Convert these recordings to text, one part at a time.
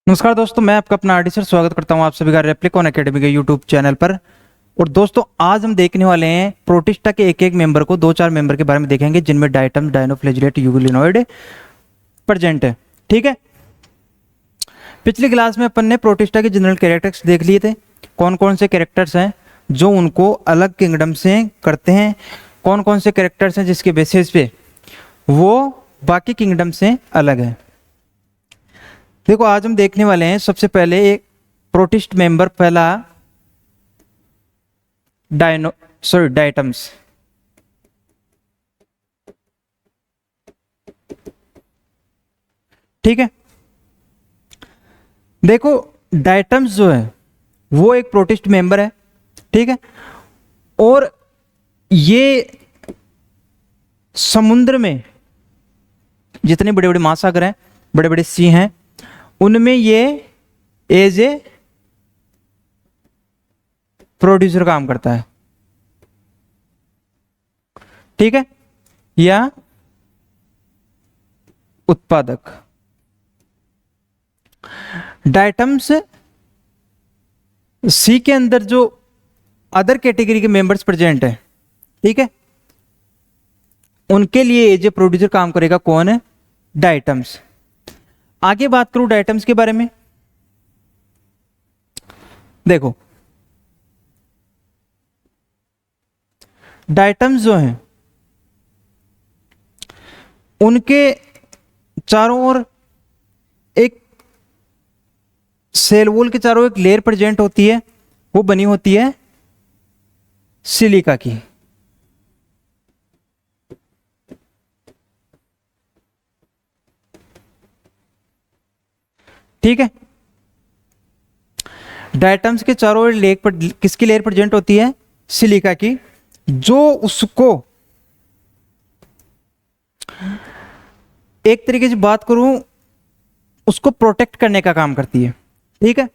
नमस्कार दोस्तों, मैं आपका अपना आरडी सर स्वागत करता हूं आप सभी का रेप्लिकॉन एकेडमी के यूट्यूब चैनल पर। और दोस्तों आज हम देखने वाले हैं प्रोटिस्टा के एक एक मेंबर को, दो चार मेंबर के बारे में देखेंगे जिनमें डायटम, डायनोफ्लैजिलेट, यूग्लिनोइड प्रेजेंट है। ठीक है, पिछली क्लास में अपन ने प्रोटिस्टा के जनरल कैरेक्टर्स देख लिए थे। कौन कौन से कैरेक्टर्स हैं जो उनको अलग किंगडम से करते हैं, कौन कौन से कैरेक्टर्स हैं जिसके बेसिस पे वो बाकी किंगडम से अलग है। देखो आज हम देखने वाले हैं सबसे पहले एक प्रोटिस्ट मेंबर, पहला डायटम्स। ठीक है, देखो डायटम्स जो है वो एक प्रोटिस्ट मेंबर है। ठीक है, और ये समुद्र में जितने बड़े बड़े महासागर हैं, बड़े बड़े सी हैं, उनमें ये एज ए प्रोड्यूसर काम करता है। ठीक है, या उत्पादक। डायटम्स सी के अंदर जो अदर कैटेगरी के मेंबर्स प्रेजेंट है, ठीक है, उनके लिए एज ए प्रोड्यूसर काम करेगा। कौन है? डायटम्स। आगे बात करूं डायटम्स के बारे में। देखो डायटम्स जो हैं उनके चारों ओर एक सेल वॉल के चारों एक लेयर प्रेजेंट होती है, वो बनी होती है सिलिका की। ठीक है, डायटम्स के चारों ओर लेयर पर किसकी लेयर प्रेजेंट होती है? सिलिका की, जो उसको एक तरीके से बात करूं उसको प्रोटेक्ट करने का काम करती है। ठीक है,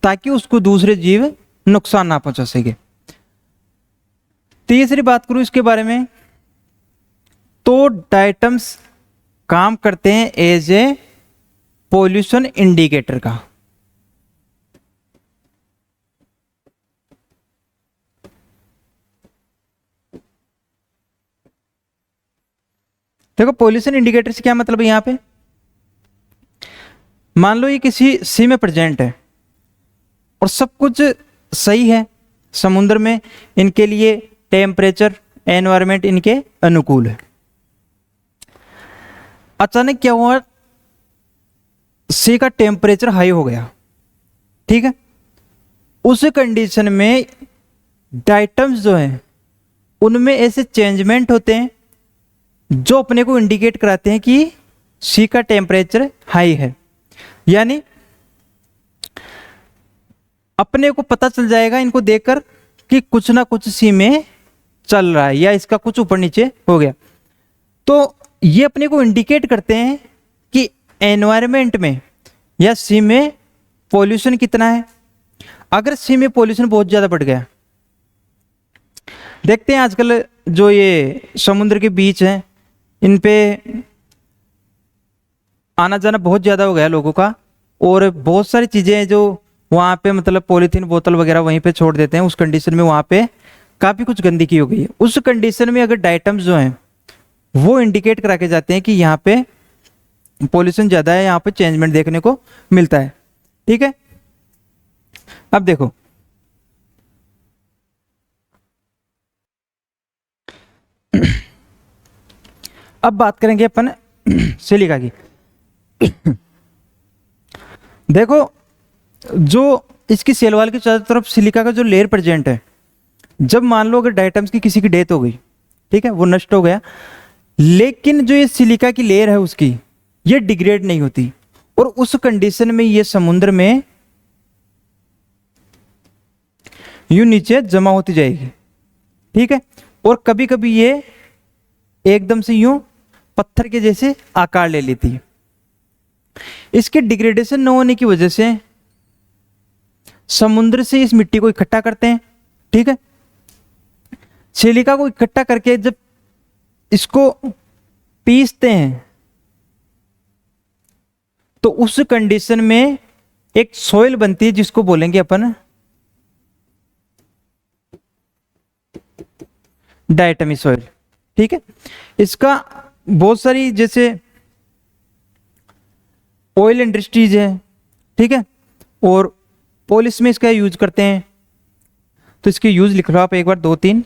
ताकि उसको दूसरे जीव नुकसान ना पहुंचा सके। तीसरी बात करूं इसके बारे में, तो डायटम्स काम करते हैं एज ए पॉल्यूशन इंडिकेटर का। देखो पॉल्यूशन इंडिकेटर से क्या मतलब है? यहां पे मान लो ये किसी सी में प्रेजेंट है और सब कुछ सही है, समुद्र में इनके लिए टेम्परेचर, एनवायरमेंट इनके अनुकूल है। अचानक क्या हुआ? सी का टेम्परेचर हाई हो गया। ठीक है, उस कंडीशन में डायटम्स जो है उनमें ऐसे चेंजमेंट होते हैं जो अपने को इंडिकेट कराते हैं कि सी का टेम्परेचर हाई है। यानी अपने को पता चल जाएगा इनको देखकर कि कुछ ना कुछ सी में चल रहा है या इसका कुछ ऊपर नीचे हो गया। तो ये अपने को इंडिकेट करते हैं कि एनवायरमेंट में या सी में पॉल्यूशन कितना है। अगर सी में पॉल्यूशन बहुत ज्यादा बढ़ गया, देखते हैं आजकल जो ये समुद्र के बीच हैं इन पे आना जाना बहुत ज्यादा हो गया लोगों का, और बहुत सारी चीजें हैं जो वहां पे मतलब पॉलीथीन बोतल वगैरह वहीं पे छोड़ देते हैं। उस कंडीशन में वहां पे काफी कुछ गंदगी हो गई है। उस कंडीशन में अगर डायटम्स जो हैं वो इंडिकेट करा के जाते हैं कि यहाँ पे पॉल्यूशन ज्यादा है, यहाँ पे चेंजमेंट देखने को मिलता है। ठीक है, अब देखो अब बात करेंगे अपन सिलिका की। देखो जो इसकी सेल वाल की चारों तरफ सिलिका का जो लेयर प्रेजेंट है, जब मान लो अगर डायटम्स की किसी की डेथ हो गई, ठीक है, वो नष्ट हो गया, लेकिन जो ये सिलिका की लेयर है उसकी ये डिग्रेड नहीं होती, और उस कंडीशन में ये समुद्र में यूं नीचे जमा होती जाएगी। ठीक है, और कभी कभी ये एकदम से यूं पत्थर के जैसे आकार ले लेती है। इसके डिग्रेडेशन न होने की वजह से समुद्र से इस मिट्टी को इकट्ठा करते हैं। ठीक है, सिलिका को इकट्ठा करके जब इसको पीसते हैं तो उस कंडीशन में एक सोइल बनती है जिसको बोलेंगे अपन डायटमी सॉइल। ठीक है, इसका बहुत सारी जैसे ऑयल इंडस्ट्रीज है, ठीक है, और पॉलिश में इसका यूज करते हैं। तो इसके यूज लिख लो आप एक बार, दो तीन।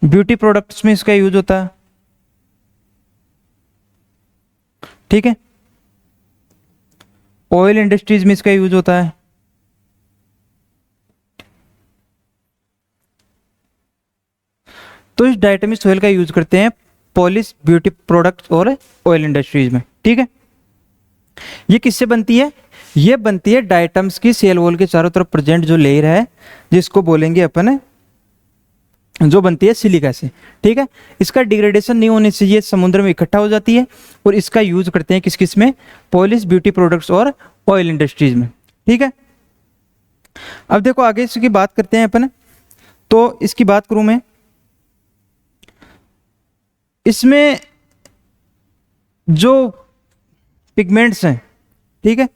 ब्यूटी प्रोडक्ट्स में इसका यूज होता है, ठीक है, ऑयल इंडस्ट्रीज में इसका यूज होता है, तो इस डायटमी सॉइल का यूज करते हैं पॉलिश, ब्यूटी प्रोडक्ट्स और ऑयल इंडस्ट्रीज में। ठीक है, ये किससे बनती है? ये बनती है डायटम्स की सेल वॉल के चारों तरफ प्रेजेंट जो लेयर है, जिसको बोलेंगे अपन, जो बनती है सिलिका से। ठीक है, इसका डिग्रेडेशन नहीं होने से ये समुद्र में इकट्ठा हो जाती है, और इसका यूज करते हैं किस किस में? पॉलिश, ब्यूटी प्रोडक्ट्स और ऑयल इंडस्ट्रीज में। ठीक है, अब देखो आगे इसकी बात करते हैं अपन। तो इसकी बात करूं मैं, इसमें जो पिगमेंट्स हैं, ठीक है,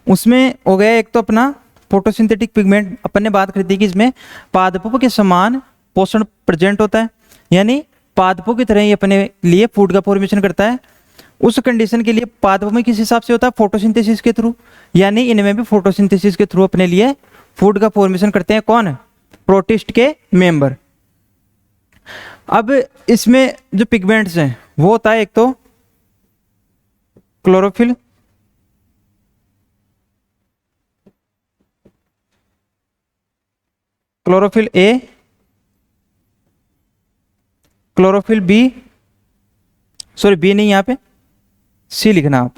उसमें हो गया एक तो अपना फोटोसिंथेटिक पिगमेंट। अपन ने बात करी थी कि इसमें पादपों के समान पोषण प्रेजेंट होता है, यानी पादपों की तरह ही अपने लिए फूड का फॉर्मेशन करता है। उस कंडीशन के लिए पादपों में किस हिसाब से होता है? फोटोसिंथेसिस के थ्रू, यानी इनमें भी फोटोसिंथेसिस के थ्रू अपने लिए फूड का फॉर्मेशन करते हैं। कौन? प्रोटिस्ट के मेंबर। अब इसमें जो पिगमेंट्स हैं वो होता है एक तो chlorophyll, chlorophyll A, chlorophyll B, sorry B नहीं, यहाँ पे सी लिखना आप।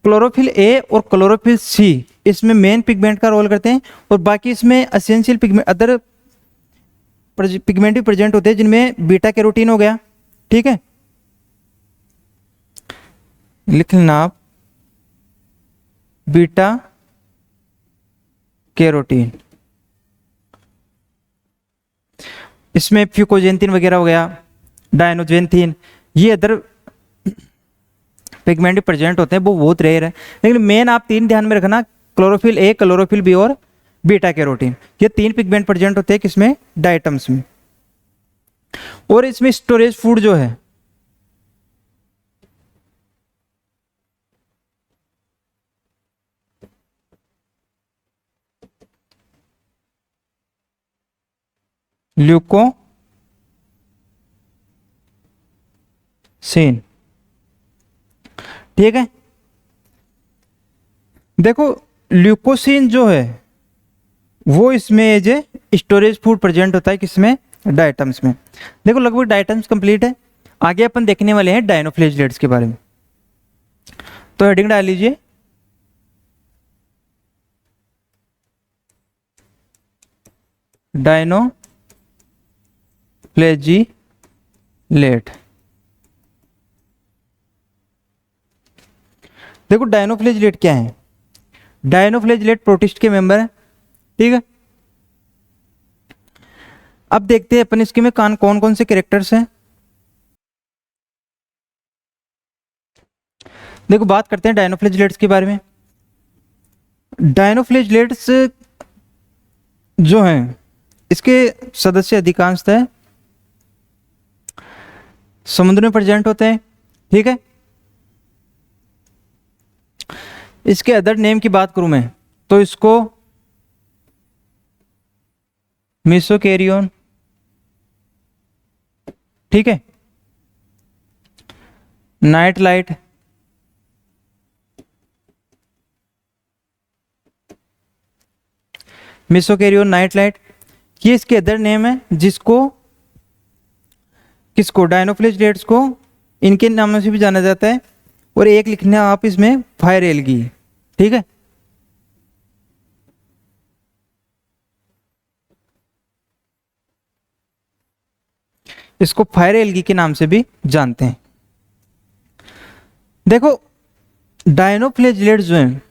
क्लोरोफिल ए और क्लोरोफिल सी इसमें मेन पिगमेंट का रोल करते हैं, और बाकी इसमें एसेंशियल पिगमेंट, अदर पिगमेंट भी प्रेजेंट होते हैं, जिनमें बीटा कैरोटीन हो गया। ठीक है, लिख लेना आप बीटा कैरोटीन। इसमें फ्यूकोजेंथिन वगैरह हो गया, डायनोजेंथिन, ये अदर पिगमेंट प्रेजेंट होते हैं, वो बहुत रेयर है। लेकिन मेन आप तीन ध्यान में रखना, क्लोरोफिल ए, क्लोरोफिल बी और बीटा कैरोटीन, ये तीन पिगमेंट प्रेजेंट होते हैं किसमें? डायटम्स में। और इसमें स्टोरेज फूड जो है, ल्यूकोसिन। ठीक है, देखो ल्यूकोसिन जो है वो इसमें as a storage food present होता है किसमें? डायटम्स में। देखो लगभग डायटम्स कंप्लीट है। आगे अपन देखने वाले हैं डायनोफ्लेजिलेट्स के बारे में। तो हेडिंग डाल लीजिए डायनोफ्लेजिलेट। देखो डायनोफ्लेजिलेट क्या है? डायनोफ्लेजिलेट प्रोटिस्ट के मेंबर है। ठीक है, अब देखते हैं अपन इसके में कौन कौन से कैरेक्टर्स हैं। देखो बात करते हैं डायनोफ्लेजिलेट्स के बारे में। डायनोफ्लेजिलेट्स जो हैं, इसके सदस्य अधिकांशतः समुद्र में प्रेजेंट होते हैं। ठीक है, इसके अदर नेम की बात करूं मैं तो इसको मेसोकैरियन, ठीक है, नाइट लाइट, मेसोकैरियन, नाइट लाइट, ये इसके अदर नेम है, जिसको किसको? डायनोफ्लेजिलेट्स को इनके नामों से भी जाना जाता है। और एक लिखना आप इसमें फायर एल्गी। ठीक है, इसको फायर एल्गी के नाम से भी जानते हैं। देखो डायनोफ्लेजिलेट्स जो हैं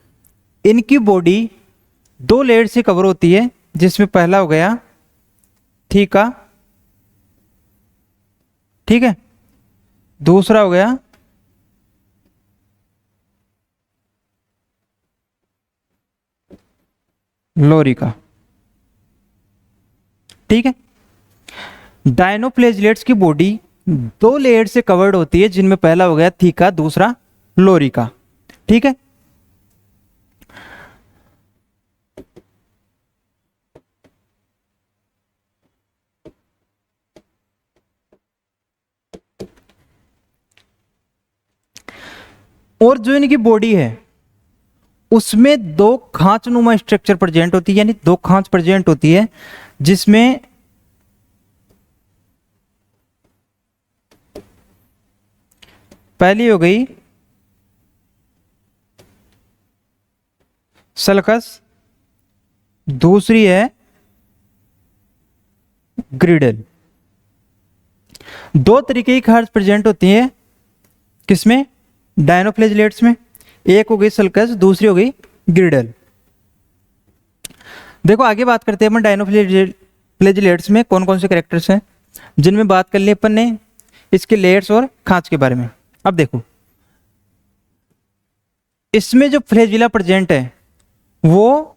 इनकी बॉडी दो लेयर से कवर होती है, जिसमें पहला हो गया थीका, ठीक है, दूसरा हो गया लोरिका, ठीक है। डायनोफ्लेजिलेट्स की बॉडी दो लेयर से कवर्ड होती है, जिनमें पहला हो गया थीका, दूसरा लोरिका, ठीक है। और जो इनकी बॉडी है उसमें दो खांचनुमा स्ट्रक्चर प्रेजेंट होती है, यानी दो खांच प्रेजेंट होती है, जिसमें पहली हो गई सल्कस, दूसरी है ग्रिडल। दो तरीके की खांच प्रेजेंट होती है किसमें, डायनोफ्लेजिलेट्स में। एक हो गई सल्कस, दूसरी हो गई ग्रिडल। देखो आगे बात करते हैं अपन डायनोफ्लेजिलेट्स में कौन कौन से कैरेक्टर्स हैं, जिनमें बात कर ली अपन ने इसके लेयर्स और खांच के बारे में। अब देखो इसमें जो फ्लैजिला प्रेजेंट है वो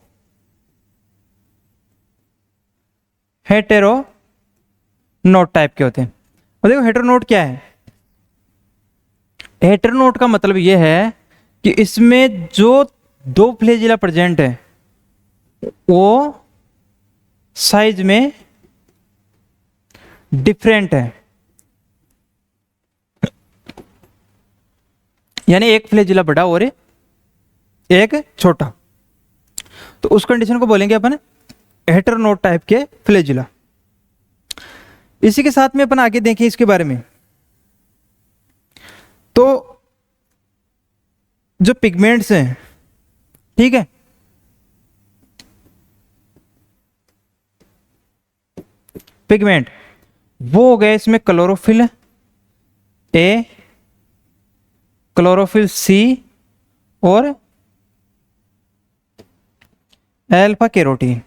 हेटेरोनोट टाइप के होते हैं। और देखो हेटेरोनोट क्या है, हेटेरोनोट का मतलब यह है कि इसमें जो दो फ्लैजिला प्रेजेंट है वो साइज में डिफरेंट है, यानी एक फ्लैजिला बड़ा और एक छोटा, तो उस कंडीशन को बोलेंगे अपन हेटेरोनोट टाइप के फ्लैजिला। इसी के साथ में अपन आगे देखें इसके बारे में, तो जो पिगमेंट्स हैं, ठीक है, पिगमेंट वो हो गए इसमें क्लोरोफिल ए, क्लोरोफिल सी और अल्फा कैरोटीन,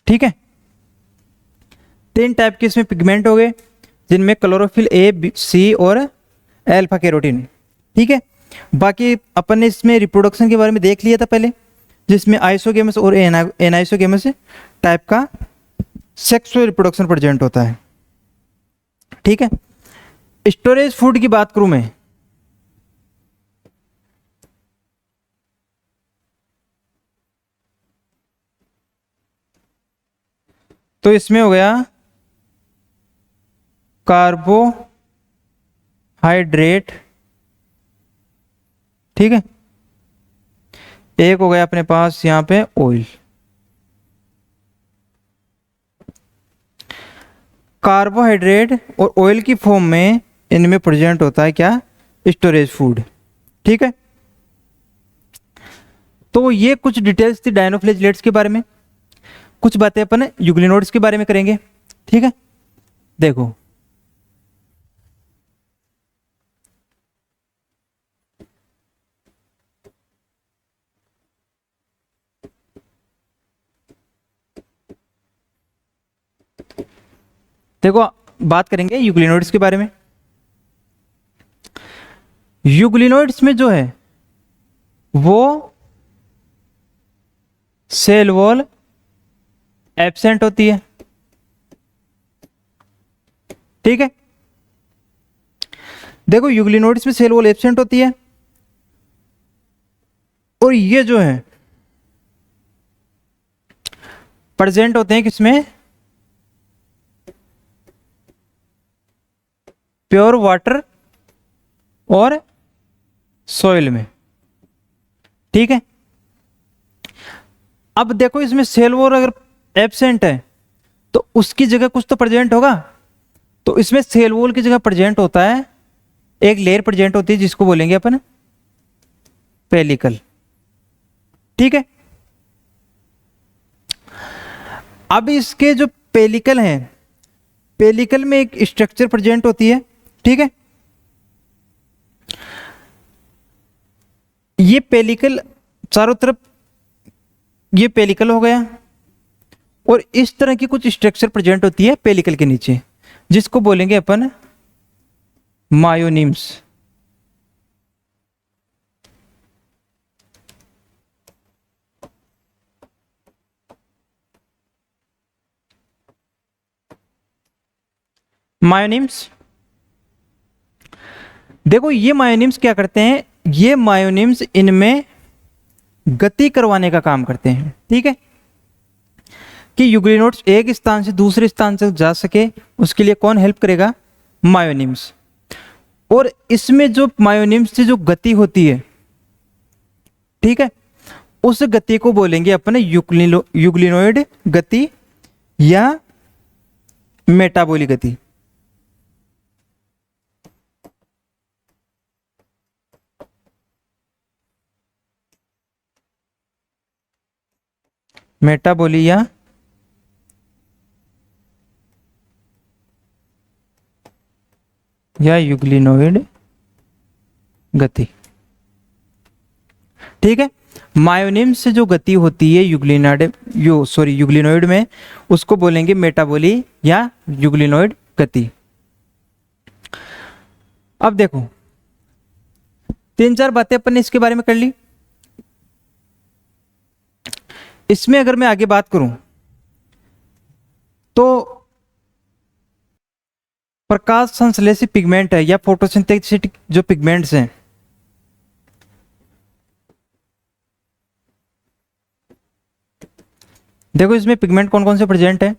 ठीक है। तीन टाइप के इसमें पिगमेंट हो गए, जिनमें क्लोरोफिल ए, बी, सी और अल्फा कैरोटीन, ठीक है। बाकी अपन ने इसमें रिप्रोडक्शन के बारे में देख लिया था पहले, जिसमें आइसोगेमस और एनाइसोगेमस टाइप का सेक्सुअल रिप्रोडक्शन प्रेजेंट होता है, ठीक है। स्टोरेज फूड की बात करूं मैं, तो इसमें हो गया कार्बोहाइड्रेट, ठीक है, एक हो गया अपने पास यहां पे ऑयल। कार्बोहाइड्रेट और ऑयल की फॉर्म में इनमें प्रेजेंट होता है क्या, स्टोरेज फूड, ठीक है। तो ये कुछ डिटेल्स थी डायनोफ्लेजिलेट्स के बारे में। कुछ बातें अपन यूग्लिनोड्स के बारे में करेंगे, ठीक है। देखो देखो बात करेंगे यूग्लिनोड्स के बारे में। यूग्लिनोड्स में जो है वो सेल वॉल एब्सेंट होती है, ठीक है। देखो यूग्लिनोड्स में सेल वॉल एब्सेंट होती है, और ये जो है प्रेजेंट होते हैं किसमें, प्योर वाटर और सॉइल में, ठीक है। अब देखो इसमें सेल वॉल अगर एब्सेंट है तो उसकी जगह कुछ तो प्रेजेंट होगा, तो इसमें सेल वॉल की जगह प्रेजेंट होता है एक लेयर प्रेजेंट होती है जिसको बोलेंगे अपन पेलिकल, ठीक है। अब इसके जो पेलिकल हैं पेलिकल में एक स्ट्रक्चर प्रेजेंट होती है, ठीक है। ये पेलिकल चारों तरफ, ये पेलिकल हो गया, और इस तरह की कुछ स्ट्रक्चर प्रेजेंट होती है पेलिकल के नीचे, जिसको बोलेंगे अपन मायोनिम्स। मायोनिम्स, देखो ये मायोनिम्स क्या करते हैं, ये मायोनिम्स इनमें गति करवाने का काम करते हैं, ठीक है, कि यूग्लिनोड्स एक स्थान से दूसरे स्थान तक जा सके, उसके लिए कौन हेल्प करेगा, मायोनिम्स। और इसमें जो मायोनिम्स से जो गति होती है, ठीक है, उस गति को बोलेंगे अपने यूग्लिनोइड गति या मेटाबॉलिक गति। मेटाबॉली या यूग्लिनोइड गति, ठीक है। मायोनिम्स से जो गति होती है यूग्लिनोइड में, उसको बोलेंगे मेटाबॉली या यूग्लिनोइड गति। अब देखो 3-4 बातें अपन ने इसके बारे में कर ली। इसमें अगर मैं आगे बात करूं तो प्रकाश संश्लेषी पिगमेंट है या फोटोसिंथेटिक जो पिगमेंट्स हैं, देखो इसमें पिगमेंट कौन कौन से प्रेजेंट है,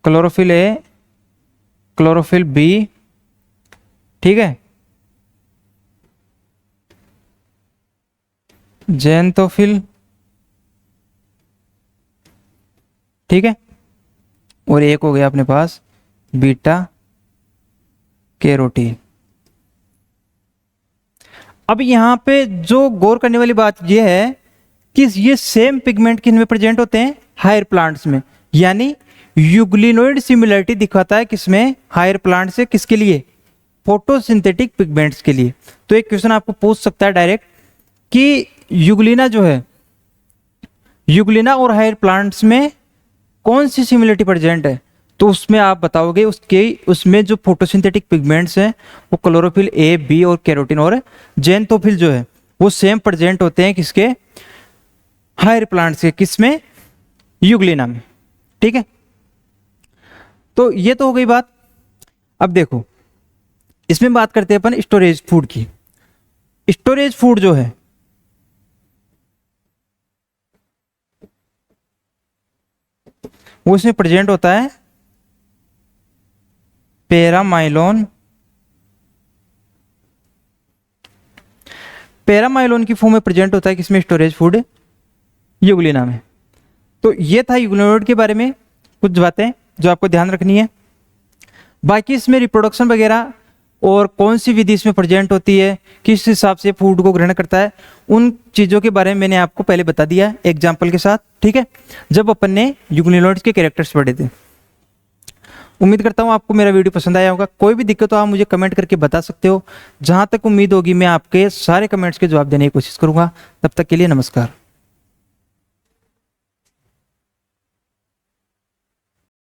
क्लोरोफिल ए, क्लोरोफिल बी, ठीक है, ज़ैंथोफिल, ठीक है, और एक हो गया अपने पास बीटा कैरोटीन। अब यहां पे जो गौर करने वाली बात यह है कि ये सेम पिगमेंट किन में प्रेजेंट होते हैं, हायर प्लांट्स में, यानी यूग्लिनोइड सिमिलरिटी दिखाता है किसमें, हायर प्लांट से, किसके लिए, फोटोसिंथेटिक पिगमेंट्स के लिए। तो एक क्वेश्चन आपको पूछ सकता है डायरेक्ट कि यूग्लिना जो है, यूग्लिना और हायर प्लांट्स में कौन सी सिमिलरिटी प्रेजेंट है, तो उसमें आप बताओगे उसमें जो फोटोसिंथेटिक पिगमेंट्स हैं वो क्लोरोफिल ए, बी और कैरोटीन और ज़ैंथोफिल जो है वो सेम प्रेजेंट होते हैं किसके, हायर प्लांट्स के, किसमें, यूग्लिना में, ठीक है। तो ये तो हो गई बात। अब देखो इसमें बात करते हैं अपन स्टोरेज फूड की। स्टोरेज फूड जो है वो इसमें प्रेजेंट होता है पैरामाइलोन, पैरामाइलोन की फॉर्म में प्रेजेंट होता है किसमें, स्टोरेज फूड, यूग्लिना में। तो ये था यूग्लिनोइड के बारे में कुछ बातें जो आपको ध्यान रखनी है। बाकी इसमें रिप्रोडक्शन वगैरह और कौन सी विधि इसमें प्रेजेंट होती है, किस हिसाब से फूड को ग्रहण करता है, उन चीज़ों के बारे में मैंने आपको पहले बता दिया एग्जाम्पल के साथ, ठीक है, जब अपन ने यूग्लिनोइड्स के कैरेक्टर्स पढ़े थे। उम्मीद करता हूँ आपको मेरा वीडियो पसंद आया होगा। कोई भी दिक्कत हो आप मुझे कमेंट करके बता सकते हो। जहाँ तक उम्मीद होगी मैं आपके सारे कमेंट्स के जवाब देने की कोशिश करूँगा। तब तक के लिए नमस्कार।